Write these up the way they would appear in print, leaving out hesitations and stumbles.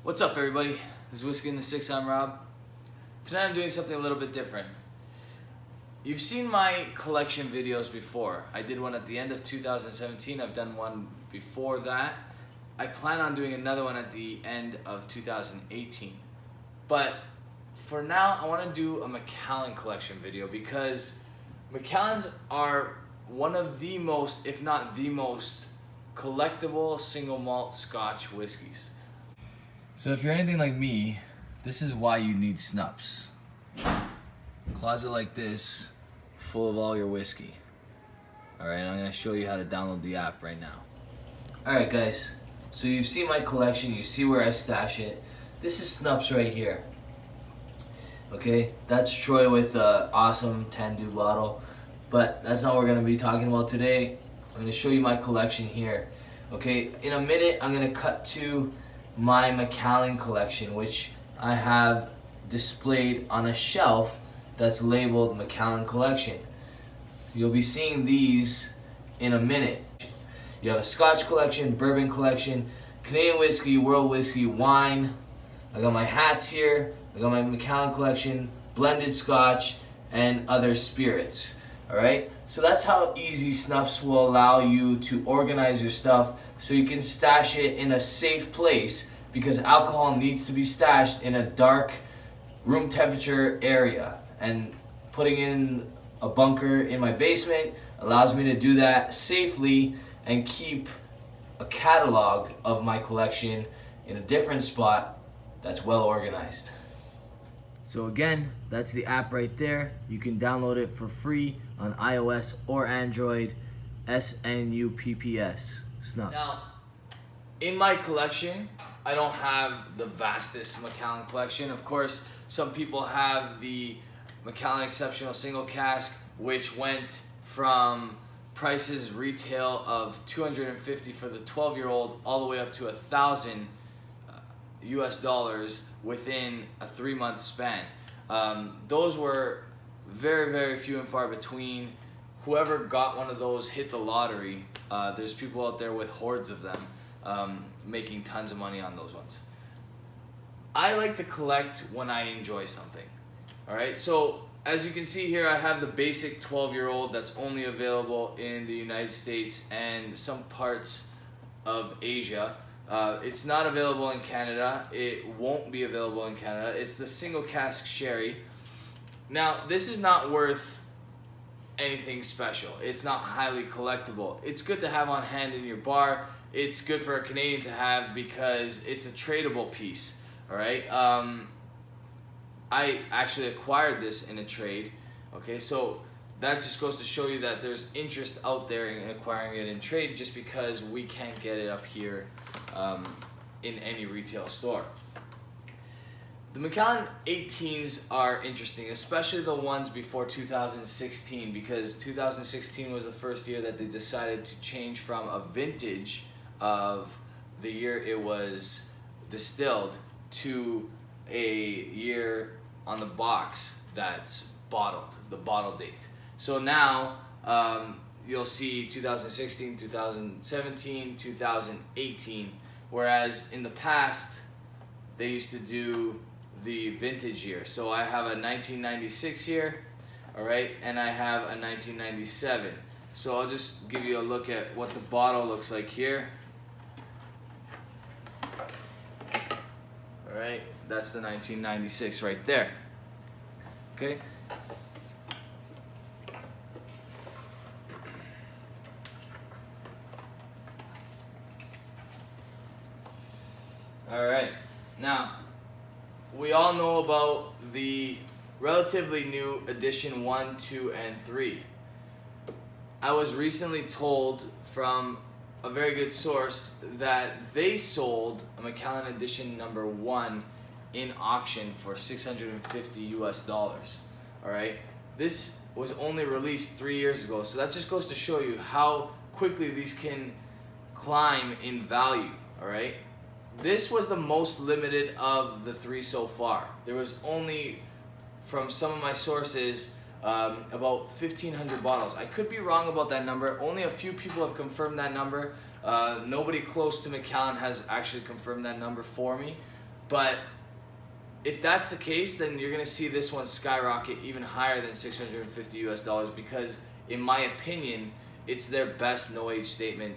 What's up, everybody? This is Whisky in the Six. I'm Rob. Tonight I'm doing something a little bit different. You've seen my collection videos before. I did one at the end of 2017. I've done one before that. I plan on doing another one at the end of 2018. But for now, I want to do a Macallan Collection video because Macallans are one of the most, if not the most, collectible single malt Scotch whiskeys. So if you're anything like me, this is why you need snups. Closet like this, full of all your whiskey. Alright, I'm going to show you how to download the app right now. Alright guys, so you see my collection, you see where I stash it. This is snups right here. Okay, that's Troy with an awesome Tandu bottle. But that's not what we're going to be talking about today. I'm going to show you my collection here. Okay, in a minute I'm going to cut to my Macallan collection, which I have displayed on a shelf that's labeled Macallan Collection. You'll be seeing these in a minute. You have a Scotch collection, bourbon collection, Canadian whiskey, world whiskey, wine. I got my hats here. I got my Macallan collection, blended Scotch, and other spirits. Alright, so that's how easy snups will allow you to organize your stuff so you can stash it in a safe place, because alcohol needs to be stashed in a dark room temperature area, and putting in a bunker in my basement allows me to do that safely and keep a catalog of my collection in a different spot that's well organized. So again, that's the app right there. You can download it for free on iOS or Android. SNUPPS, Snups. Now, in my collection, I don't have the vastest Macallan collection. Of course, some people have the Macallan Exceptional Single Cask, which went from prices retail of $250 for the 12-year-old all the way up to $1,000 US within a 3-month span. Those were very, very few and far between. Whoever got one of those hit the lottery. There's people out there with hordes of them making tons of money on those ones. I like to collect when I enjoy something. Alright, so as you can see here, I have the basic 12-year-old that's only available in the United States and some parts of Asia. It's not available in Canada. It won't be available in Canada. It's the single cask sherry. Now, this is not worth anything special. It's not highly collectible. It's good to have on hand in your bar. It's good for a Canadian to have because it's a tradable piece. All right. I actually acquired this in a trade. Okay, so that just goes to show you that there's interest out there in acquiring it in trade, just because we can't get it up here in any retail store. The Macallan 18s are interesting, especially the ones before 2016, because 2016 was the first year that they decided to change from a vintage of the year it was distilled to a year on the box that's bottled, the bottle date. So now you'll see 2016, 2017, 2018, whereas in the past they used to do the vintage year. So I have a 1996 here, all right, and I have a 1997. So I'll just give you a look at what the bottle looks like here. All right, that's the 1996 right there. Okay. All right, now we all know about the relatively new edition 1, 2, and 3. I was recently told from a very good source that they sold a Macallan edition number 1 in auction for $650 US. All right, this was only released 3 years ago, so that just goes to show you how quickly these can climb in value. All right. This was the most limited of the 3 so far. There was only, from some of my sources, about 1,500 bottles. I could be wrong about that number. Only a few people have confirmed that number. Nobody close to Macallan has actually confirmed that number for me. But if that's the case, then you're gonna see this one skyrocket even higher than $650 because, in my opinion, it's their best no age statement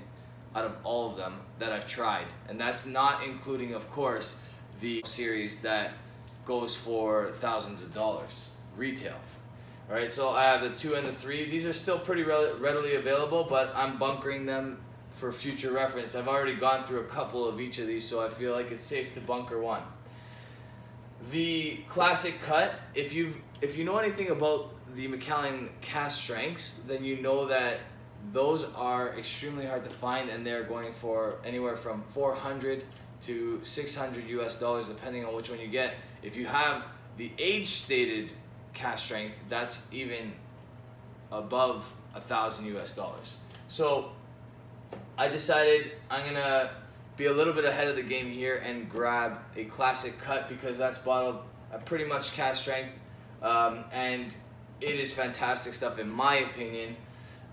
out of all of them that I've tried. And that's not including, of course, the series that goes for thousands of dollars retail. All right, so I have the 2 and the 3. These are still pretty readily available, but I'm bunkering them for future reference. I've already gone through a couple of each of these, so I feel like it's safe to bunker one. The classic cut, if you know anything about the Macallan cask strengths, then you know that those are extremely hard to find, and they're going for anywhere from $400 to $600 depending on which one you get. If you have the age stated cask strength, that's even above $1,000. So I decided I'm gonna be a little bit ahead of the game here and grab a classic cut because that's bottled at pretty much cask strength, and it is fantastic stuff in my opinion.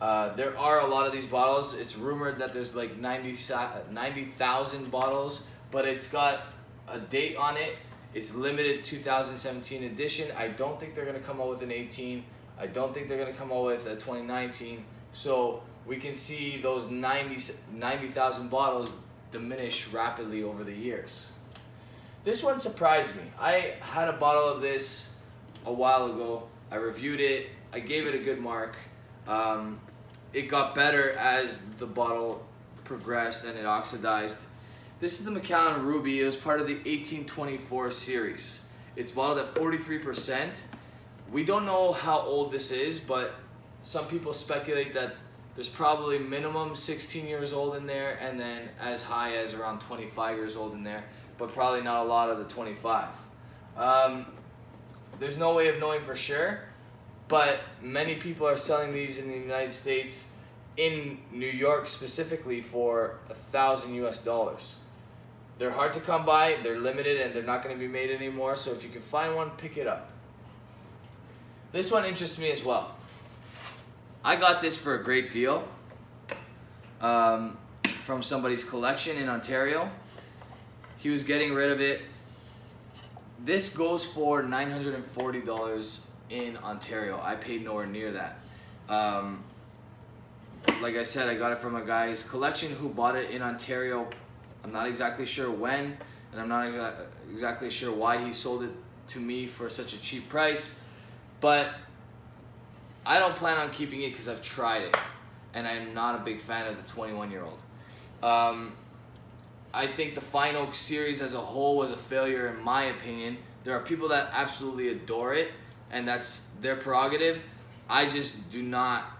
There are a lot of these bottles. It's rumored that there's like 90,000 bottles, but it's got a date on it. It's limited 2017 edition. I don't think they're gonna come out with an 18. I don't think they're gonna come out with a 2019. So we can see those 90,000 bottles diminish rapidly over the years. This one surprised me. I had a bottle of this a while ago. I reviewed it. I gave it a good mark. It got better as the bottle progressed and it oxidized. This is the Macallan Ruby. It was part of the 1824 series. It's bottled at 43%. We don't know how old this is, but some people speculate that there's probably minimum 16 years old in there, and then as high as around 25 years old in there, but probably not a lot of the 25. There's no way of knowing for sure, but many people are selling these in the United States, in New York specifically, for $1,000. They're hard to come by, they're limited, and they're not going to be made anymore, so if you can find one, pick it up. This one interests me as well. I got this for a great deal from somebody's collection in Ontario. He was getting rid of it. This goes for $940 in Ontario. I paid nowhere near that. Like I said, I got it from a guy's collection who bought it in Ontario. I'm not exactly sure when, and I'm not exactly sure why he sold it to me for such a cheap price, but I don't plan on keeping it because I've tried it, and I'm not a big fan of the 21-year-old. I think the Fine Oak series as a whole was a failure in my opinion. There are people that absolutely adore it, and that's their prerogative. I just do not,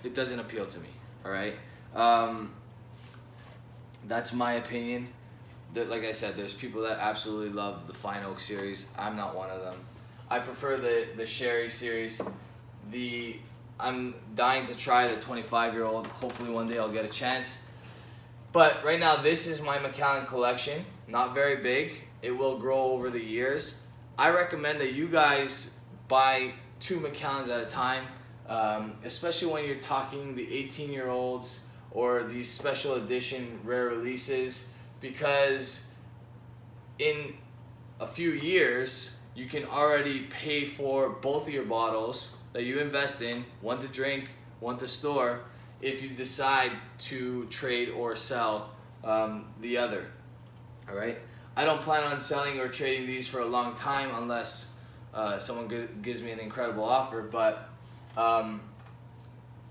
it doesn't appeal to me, all right? That's my opinion. Like I said, there's people that absolutely love the Fine Oak series. I'm not one of them. I prefer the Sherry series. I'm dying to try the 25-year-old. Hopefully one day I'll get a chance. But right now, this is my Macallan collection. Not very big. It will grow over the years. I recommend that you guys buy 2 Macallans at a time, especially when you're talking the 18-year-olds or these special edition rare releases, because in a few years, you can already pay for both of your bottles that you invest in, one to drink, one to store, if you decide to trade or sell the other. All right. I don't plan on selling or trading these for a long time unless someone gives me an incredible offer, but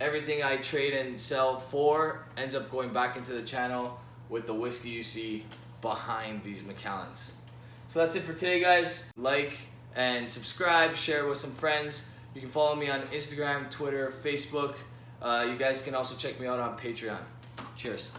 everything I trade and sell for ends up going back into the channel with the whiskey you see behind these Macallans. So that's it for today, guys. Like and subscribe, share with some friends. You can follow me on Instagram, Twitter, Facebook. You guys can also check me out on Patreon. Cheers.